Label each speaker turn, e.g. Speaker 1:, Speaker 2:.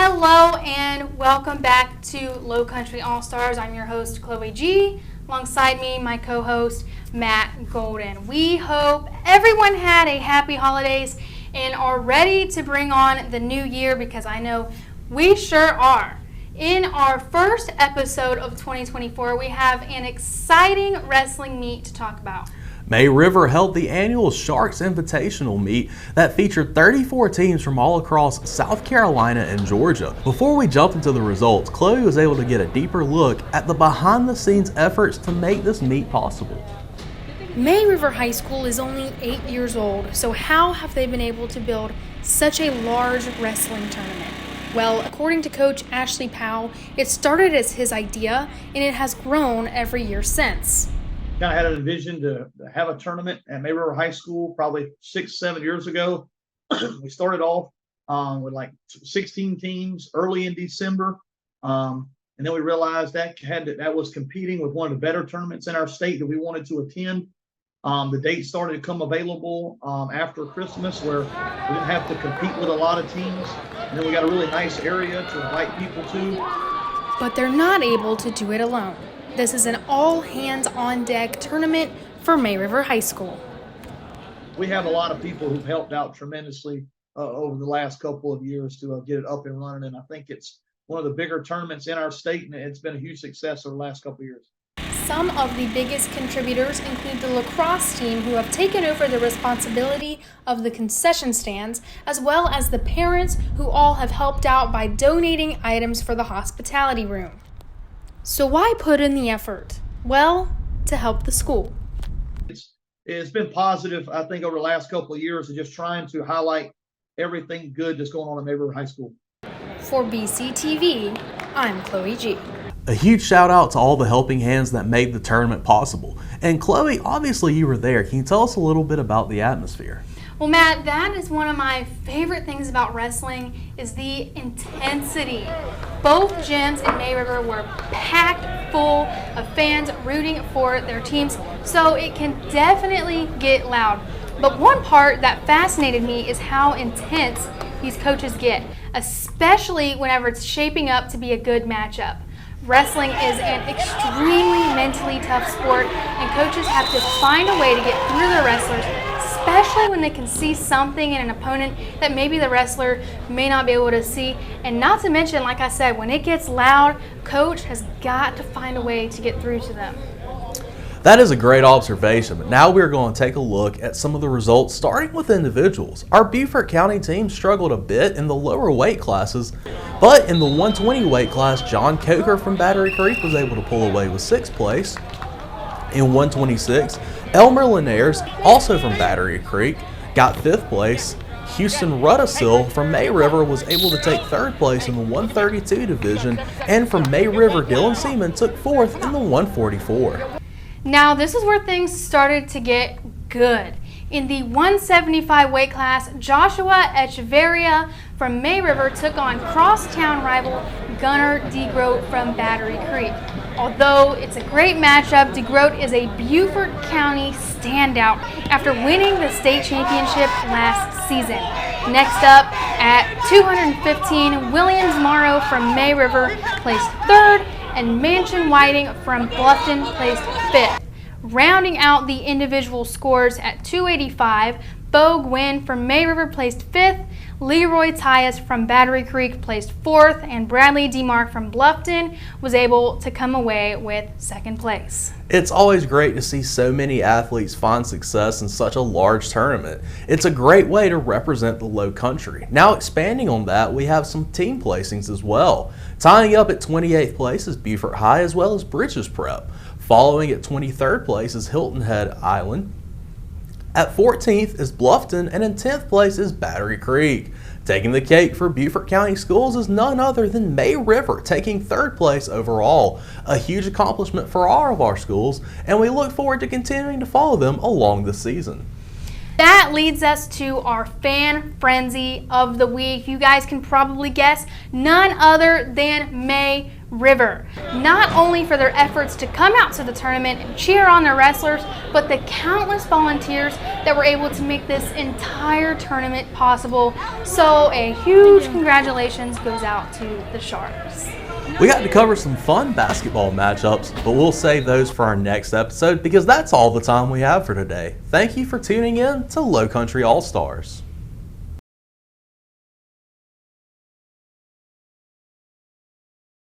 Speaker 1: Hello and welcome back to Lowcountry All-Stars. I'm your host, Chloe G. Alongside me, my co-host, Matt Golden. We hope everyone had a happy holidays and are ready to bring on the new year, because I know we sure are. In our first episode of 2024, we have an exciting wrestling meet to talk about.
Speaker 2: May River held the annual Sharks Invitational meet that featured 34 teams from all across South Carolina and Georgia. Before we jump into the results, Chloe was able to get a deeper look at the behind-the-scenes efforts to make this meet possible.
Speaker 1: May River High School is only 8 years old, so how have they been able to build such a large wrestling tournament? Well, according to Coach Ashley Powell, it started as his idea, and it has grown every year since.
Speaker 3: Kind of had a vision to have a tournament at May River High School probably 6-7 years ago. We started off with like 16 teams early in December. And then we realized that was competing with one of the better tournaments in our state that we wanted to attend. The dates started to come available after Christmas, where we didn't have to compete with a lot of teams. And then we got a really nice area to invite people to.
Speaker 1: But they're not able to do it alone. This is an all-hands-on-deck tournament for May River High School.
Speaker 3: We have a lot of people who've helped out tremendously over the last couple of years to get it up and running, and I think it's one of the bigger tournaments in our state, and it's been a huge success over the last couple of years.
Speaker 1: Some of the biggest contributors include the lacrosse team, who have taken over the responsibility of the concession stands, as well as the parents, who all have helped out by donating items for the hospitality room. So why put in the effort? Well, to help the school.
Speaker 3: It's been positive, I think, over the last couple of years of just trying to highlight everything good that's going on at May River High School.
Speaker 1: For BCTV, I'm Chloe G.
Speaker 2: A huge shout out to all the helping hands that made the tournament possible. And Chloe, obviously you were there. Can you tell us a little bit about the atmosphere?
Speaker 1: Well, Matt, that is one of my favorite things about wrestling, is the intensity. Both gyms in May River were packed full of fans rooting for their teams, so it can definitely get loud. But one part that fascinated me is how intense these coaches get, especially whenever it's shaping up to be a good matchup. Wrestling is an extremely mentally tough sport, and coaches have to find a way to get through their wrestlers, especially when they can see something in an opponent that maybe the wrestler may not be able to see. And not to mention, like I said, when it gets loud, coach has got to find a way to get through to them.
Speaker 2: That is a great observation, but now we're going to take a look at some of the results, starting with individuals. Our Beaufort County team struggled a bit in the lower weight classes, but in the 120 weight class, John Coker from Battery Creek was able to pull away with 6th place. In 126, Elmer Linares, also from Battery Creek, got 5th place. Houston Rudisil from May River was able to take 3rd place in the 132 division, and from May River, Dylan Seaman took 4th in the 144.
Speaker 1: Now, this is where things started to get good. In the 175 weight class, Joshua Echeverria from May River took on crosstown rival Gunnar DeGroat from Battery Creek. Although it's a great matchup, DeGroat is a Beaufort County standout after winning the state championship last season. Next up, at 215, Williams Morrow from May River placed 3rd, and Mansion Whiting from Bluffton placed 5th. Rounding out the individual scores at 285, Bo Gwynn from May River placed 5th, Leroy Tyus from Battery Creek placed 4th, and Bradley DeMark from Bluffton was able to come away with 2nd place.
Speaker 2: It's always great to see so many athletes find success in such a large tournament. It's a great way to represent the Lowcountry. Now, expanding on that, we have some team placings as well. Tying up at 28th place is Beaufort High, as well as Bridges Prep. Following at 23rd place is Hilton Head Island. At 14th is Bluffton, and in 10th place is Battery Creek. Taking the cake for Beaufort County Schools is none other than May River, taking 3rd place overall. A huge accomplishment for all of our schools, and we look forward to continuing to follow them along the season.
Speaker 1: That leads us to our fan frenzy of the week. You guys can probably guess, none other than May River. Not only for their efforts to come out to the tournament and cheer on their wrestlers, but the countless volunteers that were able to make this entire tournament possible. So a huge congratulations goes out to the Sharks.
Speaker 2: We got to cover some fun basketball matchups, but we'll save those for our next episode because that's all the time we have for today. Thank you for tuning in to Lowcountry All-Stars.